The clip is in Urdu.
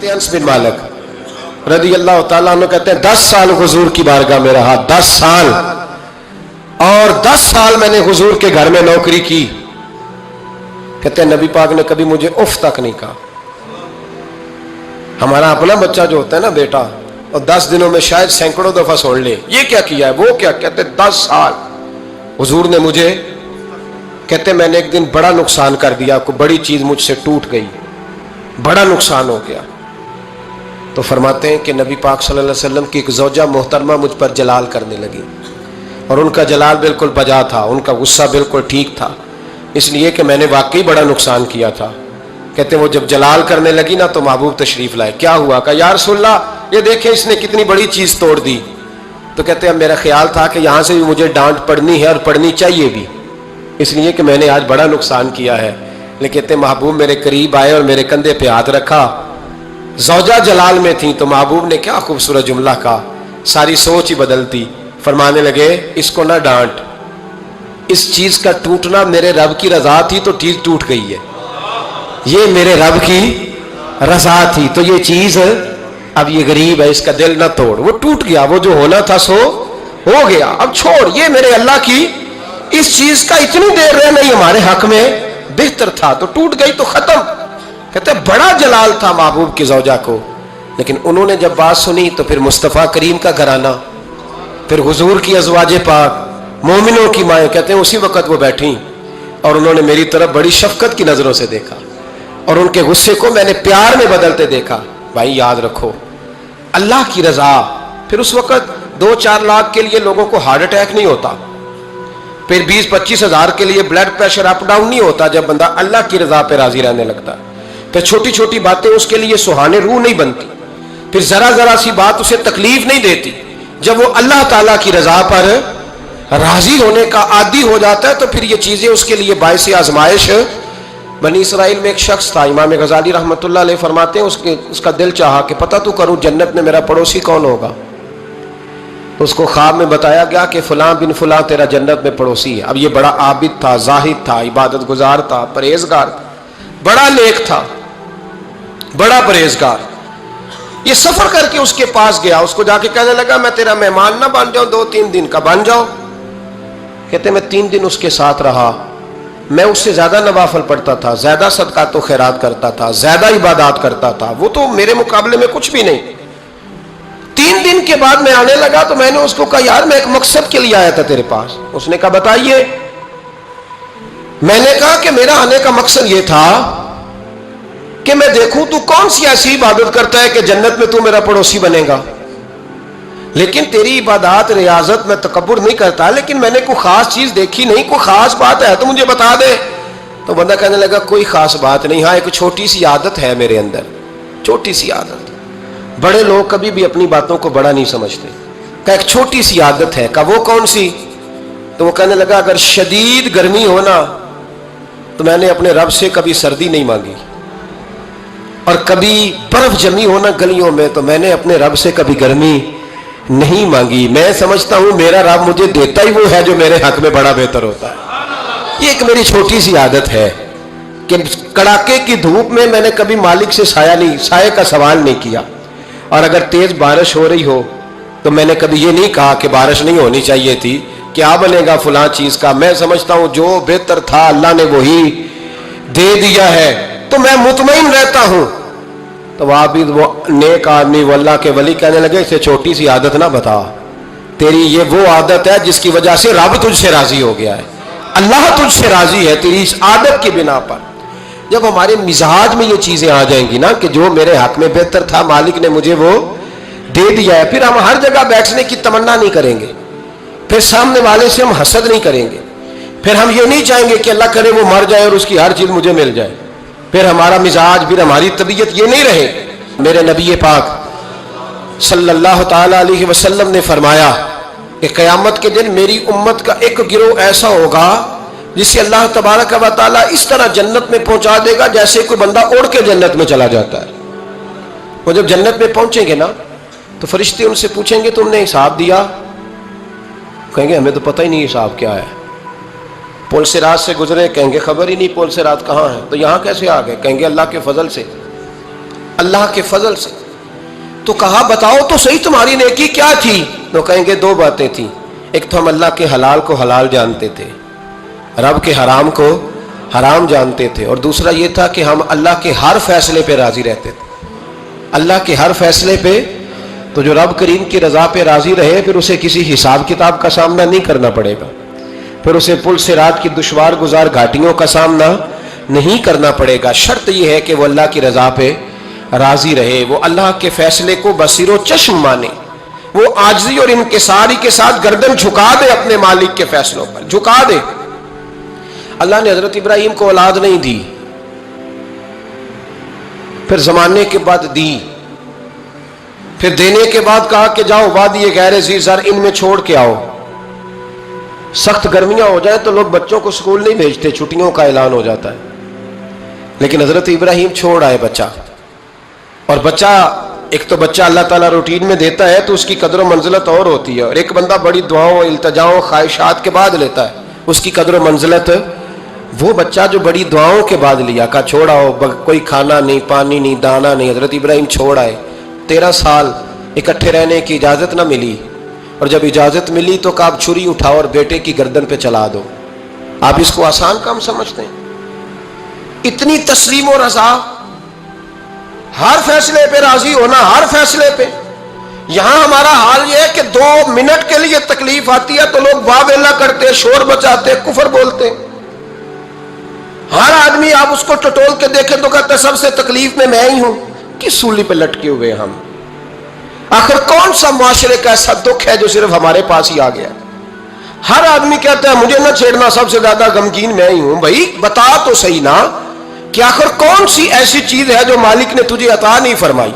حضرت انس بن مالک رضی اللہ تعالیٰ عنہ کہتے ہیں 10 سال حضور کی بارگاہ میں رہا, 10 سال, اور 10 سال میں نے حضور کے گھر میں نوکری کی. کہتے ہیں نبی پاک نے کبھی مجھے اف تک نہیں کہا. ہمارا اپنا بچہ جو ہوتا ہے نا بیٹا, اور 10 دنوں میں شاید سینکڑوں دفعہ سن لے یہ کیا کیا ہے وہ کیا. کہتے 10 سال حضور نے مجھے, کہتے میں نے ایک دن بڑا نقصان کر دیا, کوئی بڑی چیز مجھ سے ٹوٹ گئی, بڑا نقصان ہو گیا. تو فرماتے ہیں کہ نبی پاک صلی اللہ علیہ وسلم کی ایک زوجہ محترمہ مجھ پر جلال کرنے لگی, اور ان کا جلال بالکل بجا تھا, ان کا غصہ بالکل ٹھیک تھا, اس لیے کہ میں نے واقعی بڑا نقصان کیا تھا. کہتے ہیں وہ جب جلال کرنے لگی نا تو محبوب تشریف لائے. کیا ہوا؟ کہ یا رسول اللہ یہ دیکھیں اس نے کتنی بڑی چیز توڑ دی. تو کہتے ہیں میرا خیال تھا کہ یہاں سے بھی مجھے ڈانٹ پڑنی ہے اور پڑنی چاہیے بھی, اس لیے کہ میں نے آج بڑا نقصان کیا ہے. لیکن کہتے ہیں محبوب میرے قریب آئے اور میرے کندھے پہ ہاتھ رکھا. زوجہ جلال میں تھی تو محبوب نے کیا خوبصورت جملہ کہا, ساری سوچ ہی بدلتی. فرمانے لگے اس کو نہ ڈانٹ, اس چیز کا ٹوٹنا میرے رب کی رضا تھی تو چیز ٹوٹ گئی ہے, یہ میرے رب کی رضا تھی تو یہ چیز اب یہ غریب ہے اس کا دل نہ توڑ, وہ ٹوٹ گیا, وہ جو ہونا تھا سو ہو گیا, اب چھوڑ, یہ میرے اللہ کی اس چیز کا اتنی دیر رہنا ہی ہمارے حق میں بہتر تھا, تو ٹوٹ گئی تو ختم. کہتے بڑا جلال تھا محبوب کی زوجہ کو, لیکن انہوں نے جب بات سنی تو پھر مصطفیٰ کریم کا گھرانہ, پھر حضور کی ازواج پاک, مومنوں کی مائیں, کہتے ہیں اسی وقت وہ بیٹھیں اور انہوں نے میری طرف بڑی شفقت کی نظروں سے دیکھا, اور ان کے غصے کو میں نے پیار میں بدلتے دیکھا. بھائی یاد رکھو اللہ کی رضا, پھر اس وقت 2-4 لاکھ کے لیے لوگوں کو ہارٹ اٹیک نہیں ہوتا, پھر 20-25 ہزار کے لیے بلڈ پریشر اپ ڈاؤن نہیں ہوتا جب بندہ اللہ کی رضا پہ راضی رہنے لگتا. پھر چھوٹی چھوٹی باتیں اس کے لیے سہانے روح نہیں بنتی, پھر ذرا ذرا سی بات اسے تکلیف نہیں دیتی. جب وہ اللہ تعالیٰ کی رضا پر راضی ہونے کا عادی ہو جاتا ہے تو پھر یہ چیزیں اس کے لیے باعث آزمائش. بنی اسرائیل میں ایک شخص تھا, امام غزالی رحمۃ اللہ علیہ فرماتے ہیں اس کا دل چاہا کہ پتہ تو کروں جنت میں میرا پڑوسی کون ہوگا. اس کو خواب میں بتایا گیا کہ فلاں بن فلاں تیرا جنت میں پڑوسی ہے. اب یہ بڑا عابد تھا, زاہد تھا, عبادت گزار تھا, پرہیزگار تھا, بڑا نیک تھا, بڑا پرہیزگار. یہ سفر کر کے اس کے پاس گیا, اس کو جا کے کہنے لگا میں تیرا مہمان نہ بن جاؤں, 2-3 دن کا بن جاؤ. کہتے میں 3 دن اس کے ساتھ رہا, میں اس سے زیادہ نوافل پڑھتا تھا, زیادہ صدقات و خیرات کرتا تھا, زیادہ عبادات کرتا تھا, وہ تو میرے مقابلے میں کچھ بھی نہیں. 3 دن کے بعد میں آنے لگا تو میں نے اس کو کہا یار میں ایک مقصد کے لیے آیا تھا تیرے پاس. اس نے کہا بتائیے. میں نے کہا کہ میرا آنے کا مقصد یہ تھا کہ میں دیکھوں تو کون سی ایسی عبادت کرتا ہے کہ جنت میں تو میرا پڑوسی بنے گا. لیکن تیری عبادات ریاضت میں تکبر نہیں کرتا, لیکن میں نے کوئی خاص چیز دیکھی نہیں, کوئی خاص بات ہے تو مجھے بتا دے. تو بندہ کہنے لگا کوئی خاص بات نہیں, ہاں ایک چھوٹی سی عادت ہے میرے اندر, چھوٹی سی عادت. بڑے لوگ کبھی بھی اپنی باتوں کو بڑا نہیں سمجھتے. کہ ایک چھوٹی سی عادت ہے. کہ وہ کون سی؟ تو وہ کہنے لگا اگر شدید گرمی ہونا تو میں نے اپنے رب سے کبھی سردی نہیں مانگی, اور کبھی برف جمی ہونا گلیوں میں تو میں نے اپنے رب سے کبھی گرمی نہیں مانگی. میں سمجھتا ہوں میرا رب مجھے دیتا ہی وہ ہے جو میرے حق میں بڑا بہتر ہوتا ہے. یہ ایک میری چھوٹی سی عادت ہے کہ کڑاکے کی دھوپ میں میں نے کبھی مالک سے سائے کا سوال نہیں کیا, اور اگر تیز بارش ہو رہی ہو تو میں نے کبھی یہ نہیں کہا کہ بارش نہیں ہونی چاہیے تھی, کیا بنے گا فلاں چیز کا. میں سمجھتا ہوں جو بہتر تھا اللہ نے وہی دے دیا ہے تو میں مطمئن رہتا ہوں. تو عابد وہ نیک آدمی وہ اللہ کے ولی کہنے لگے اسے چھوٹی سی عادت نہ بتا, تیری یہ وہ عادت ہے جس کی وجہ سے رب تجھ سے راضی ہو گیا ہے, اللہ تجھ سے راضی ہے تیری اس عادت کی بنا پر. جب ہمارے مزاج میں یہ چیزیں آ جائیں گی نا کہ جو میرے حق میں بہتر تھا مالک نے مجھے وہ دے دیا ہے, پھر ہم ہر جگہ بیٹھنے کی تمنا نہیں کریں گے, پھر سامنے والے سے ہم حسد نہیں کریں گے, پھر ہم یہ نہیں چاہیں گے کہ اللہ کرے وہ مر جائے اور اس کی ہر چیز مجھے مل جائے. پھر ہمارا مزاج, پھر ہماری طبیعت یہ نہیں رہے. میرے نبی پاک صلی اللہ تعالی علیہ وسلم نے فرمایا کہ قیامت کے دن میری امت کا ایک گروہ ایسا ہوگا جسے اللہ تبارک و تعالیٰ اس طرح جنت میں پہنچا دے گا جیسے کوئی بندہ اڑ کے جنت میں چلا جاتا ہے. وہ جب جنت میں پہنچیں گے نا تو فرشتے ان سے پوچھیں گے تم نے حساب دیا؟ کہیں گے ہمیں تو پتہ ہی نہیں حساب کیا ہے. پل سے رات سے گزرے, کہیں گے خبر ہی نہیں پل سے رات کہاں ہے, تو یہاں کیسے آ گئے؟ کہیں گے اللہ کے فضل سے. اللہ کے فضل سے. تو کہا بتاؤ تو صحیح تمہاری نیکی کیا تھی؟ تو کہیں گے دو باتیں تھیں. ایک تو ہم اللہ کے حلال کو حلال جانتے تھے، رب کے حرام کو حرام جانتے تھے، اور دوسرا یہ تھا کہ ہم اللہ کے ہر فیصلے پہ راضی رہتے تھے. اللہ کے ہر فیصلے پہ، تو جو رب کریم کی رضا پہ راضی رہے پھر اسے کسی حساب کتاب کا سامنا نہیں کرنا پڑے گا، پھر اسے پل صراط کی دشوار گزار گھاٹیوں کا سامنا نہیں کرنا پڑے گا. شرط یہ ہے کہ وہ اللہ کی رضا پہ راضی رہے، وہ اللہ کے فیصلے کو بصیر و چشم مانے، وہ عاجزی اور انکساری کے ساتھ گردن جھکا دے اپنے مالک کے فیصلوں پر، جھکا دے. اللہ نے حضرت ابراہیم کو اولاد نہیں دی، پھر زمانے کے بعد دی، پھر دینے کے بعد کہا کہ جاؤ وادی غیر ذی زرع ان میں چھوڑ کے آؤ. سخت گرمیاں ہو جائیں تو لوگ بچوں کو سکول نہیں بھیجتے، چھٹیوں کا اعلان ہو جاتا ہے، لیکن حضرت ابراہیم چھوڑ آئے بچہ. اور بچہ، ایک تو بچہ اللہ تعالیٰ روٹین میں دیتا ہے تو اس کی قدر و منزلت اور ہوتی ہے، اور ایک بندہ بڑی دعاؤں التجاؤں خواہشات کے بعد لیتا ہے، اس کی قدر و منزلت. وہ بچہ جو بڑی دعاؤں کے بعد لیا، کہا چھوڑاؤ، کوئی کھانا نہیں، پانی نہیں، دانا نہیں. حضرت ابراہیم چھوڑ آئے. 13 سال اکٹھے رہنے کی اجازت نہ ملی، اور جب اجازت ملی تو کہا اب چھری اٹھاؤ اور بیٹے کی گردن پہ چلا دو. آپ اس کو آسان کام سمجھتے ہیں؟ اتنی تسلیم و رضا، ہر فیصلے پہ راضی ہونا، ہر فیصلے پہ. یہاں ہمارا حال یہ ہے کہ 2 منٹ کے لیے تکلیف آتی ہے تو لوگ واہ ویلا کرتے، شور بچاتے، کفر بولتے. ہر آدمی آپ اس کو ٹٹول کے دیکھیں تو کہتا ہے سب سے تکلیف میں ہی ہوں. کس سولی پہ لٹکے ہوئے ہم؟ آخر کون سا معاشرے کا ایسا دکھ ہے جو صرف ہمارے پاس ہی آ گیا؟ ہر آدمی کہتا ہے مجھے نہ چھیڑنا، سب سے زیادہ غمگین میں ہی ہوں. بھائی بتا تو صحیح نا کہ آخر کون سی ایسی چیز ہے جو مالک نے تجھے عطا نہیں فرمائی؟